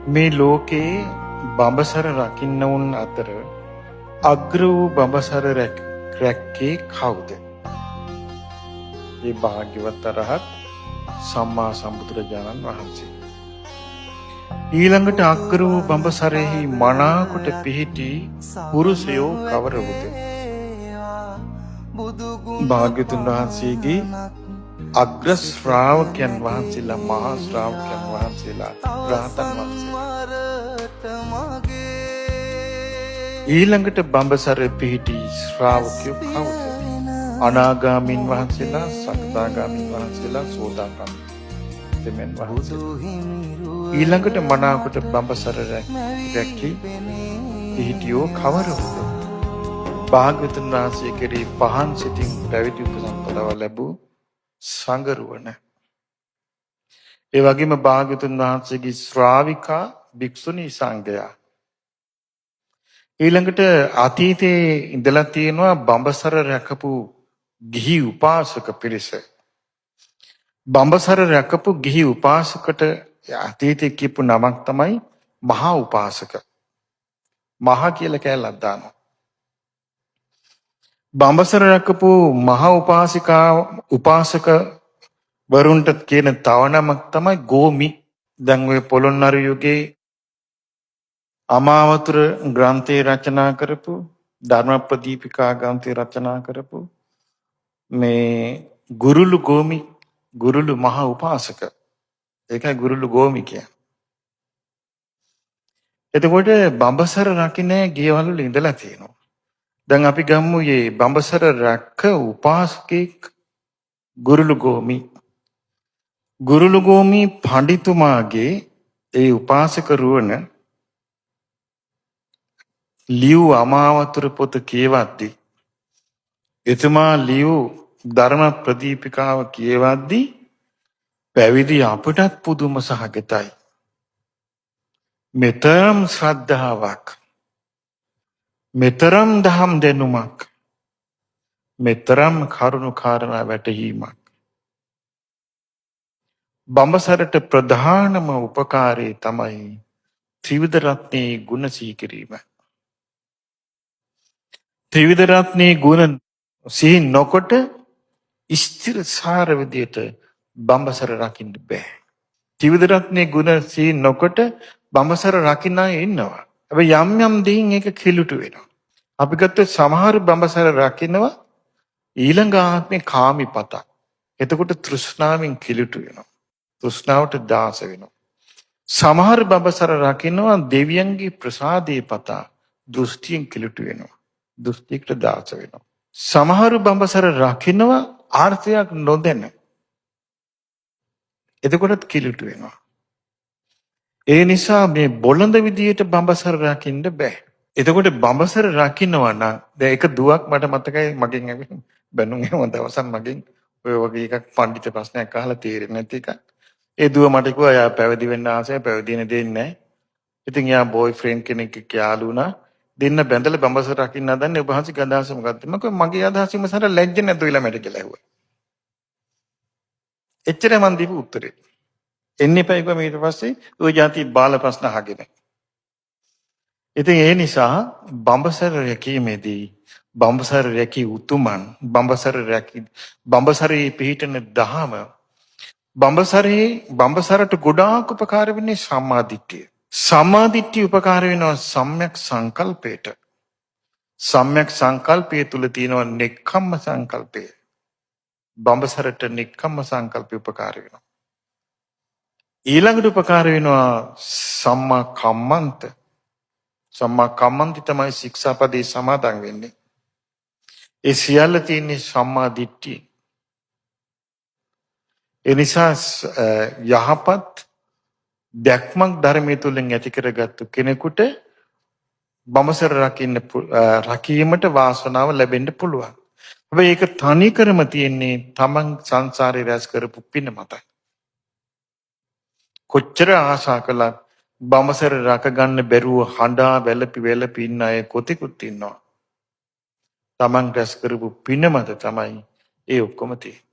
මේ ලෝකේ බඹසර රකින්නවුන් අතර අග්‍ර වූ බඹසර රැක්කේ කවුද? ඒ භාග්‍යවත් අරහත් සම්මා සම්බුදුරජාණන් වහන්සේ. ඊළඟට අග්‍ර වූ බඹසරෙහි මනාකොට පිහිටි පුරුෂයෝ කවරහුද? භාග්‍යතුන් වහන්සේගේ අග්‍ර ශ්‍රාවකයන් වහන්සේලා, මහා ශ්‍රාවකයන් වහන්සේලා, රහතන් වහන්සේලා. ඊළඟට බඹසර පිහිටි ශ්‍රාවකයෝ කවුද? අනාගාමීන් වහන්සේලා, සකදාගාමීන් වහන්සේලා, සෝතාපන්න දෙමෙන් වහන්සේලා. ඊළඟට මනාකොට බඹසර රැකී පිහිටියෝ කවරහුද? භාග්‍යවතුන් වහන්සේ කෙරෙහි පහන් සිතින් පැවිදි උපසම්පදාව ලැබූ සංගරුවන. ඒ වගේම භාග්‍යවතුන් වහන්සේගේ ශ්‍රාවිකා භික්ෂුණී සංඝයා. ඊළඟට අතීතයේ ඉඳලා තියෙනවා බඹසර රැකපු ගිහි උපාසක පිරිස. බඹසර රැකපු ගිහි උපාසකට අතීතයේ කියපු නමක් තමයි මහා උපාසක. මහා කියලා කැලක් දානවා. බඹසර රැකපු මහා උපාසක වරුන්ට කියන තව නමක් තමයි ගෝමි. දැන් ඔය පොළොන්නරු යුගයේ අමාවතුර ග්‍රන්ථය රචනා කරපු, ධර්මප්‍රදීපිකා ග්‍රන්ථය රචනා කරපු මේ ගුරුළු ගෝමි, ගුරුළු මහා උපාසක. ඒකයි ගුරුළු ගෝමි කියන්නේ. එතකොට බඹසර රකින්න ගියවල ඉඳලා තියෙනවා. දැන් අපි ගමු මේ බඹසර රැක්ක උපාසකෙක් ගුරුළු ගෝමි. ගුරුළු ගෝමි පඬිතුමාගේ ඒ උපාසක රුවන ලියු අමාවතුර පොත කියවද්දී, එතුමා ලියු ධර්ම ප්‍රදීපිකාව කියවද්දී පැවිදි අපටත් පුදුම සහගතයි. මෙතරම් ශ්‍රද්ධාවක්, මෙතරම් දහම් දැනුමක්, මෙතරම් කරුණු කාරණා වැටහීමක්. බඹසරට ප්‍රධානම උපකාරී තමයි ත්‍රිවිධ රත්නයේ ගුණ සීකිරීම. ත්‍රිවිධ රත්නයේ ගුණ සිහි නොකොට ස්ථිර සාර විදියට බඹසර රකින්න බෑ. ත්‍රිවිධ රත්නයේ ගුණ සිහි නොකොට බඹසර රකින්න අය ඉන්නවා. හැබැයි යම් යම් දෙයින් ඒක කිලුටු වෙනවා. අපි ගත්තොත් සමහර බඹසර රකින්නවා ඊළඟ ආත්මේ කාමිපතක්. එතකොට තෘෂ්ණාවෙන් කිලුටු වෙනවා. තෘෂ්ණාවට දාස වෙනවා. සමහර බඹසර රකින්නවා දෙවියන්ගේ ප්‍රසාදේ පතා දෘෂ්ටියෙන් කිලුටු වෙනවා. දෘෂ්ටියකට දාස වෙනවා. සමහර බඹසර රකින්නවා ආර්ථයක් නොදැන. එතකොටත් කිලුටු වෙනවා. ඒ නිසා මේ බොළඳ විදියට බඹසර රකින්න බෑ. එතකොට බඹසර රකින්නවා නම් දැන් එක දුවක් මට මතකයි මගෙන් ඇවිත් බැනුම් එහෙම දවසක් මගෙන් ඔය වගේ එකක් පඬිත ප්‍රශ්නයක් අහලා තේරෙන්නේ නැති එකක්. ඒ දුව මට කිව්වා යා පැවිදි වෙන්න ආසයි, පැවිදි වෙන්න දෙන්නේ නැහැ. ඉතින් යා බෝයි ෆ්‍රෙන්ඩ් කෙනෙක් එක්ක යාළු වුණා. දෙන්න බැඳලා බඹසර රකින්න හදන්නේ. ඔබ වහන්සේගේ අදහස මොකක්ද? මම කිව්වා මගේ අදහස ඉමසර ලැජ්ජ නැතුව ළමයට කියලා ඇහුවා. එච්චරයි මන් දීපු උත්තරේ. එන්නේ පැයක ඊට පස්සේ ওই જાති බාල ප්‍රශ්න අහගෙන. ඉතින් ඒ නිසා බඹසර රැකීමේදී බඹසර රැකී උතුමන් බඹසරේ පිහිටන දහම බඹසරට ගොඩාක් උපකාර වෙන්නේ සම්මාදිට්ඨිය. සම්මාදිට්ඨිය උපකාර වෙනවා සම්‍යක් සංකල්පයට. සම්‍යක් සංකල්පය තුල තියෙනවා නෙක්ඛම්ම සංකල්පය. බඹසරට නෙක්ඛම්ම සංකල්පය උපකාර වෙනවා. ඊළඟට උපකාර වෙනවා සම්මා කම්මන්ත. සම්මා කම්මන්ති තමයි ශික්ෂාපදේ සමාදන් වෙන්නේ. ඒ සියල්ල තියෙන්නේ සම්මා දිට්ඨිය. ඒ නිසා යහපත් දැක්මක් ධර්මයේ තුලින් ඇති කරගත්තු කෙනෙකුට බඹසර රකීමට වාසනාව ලැබෙන්න පුළුවන්. හැබැයි ඒක තනිකරම තියෙන්නේ තමන් සංසාරේ රැස් කරපු පින මතයි. කොච්චර ආශා කළත් බඹසර රක ගන්න බැරුව හඬා වැළපි ඉන්න අය කොතිකුත් ඉන්නවා. තමන් රැස් කරපු පින මත තමයි ඒ ඔක්කොම තියෙන්නේ.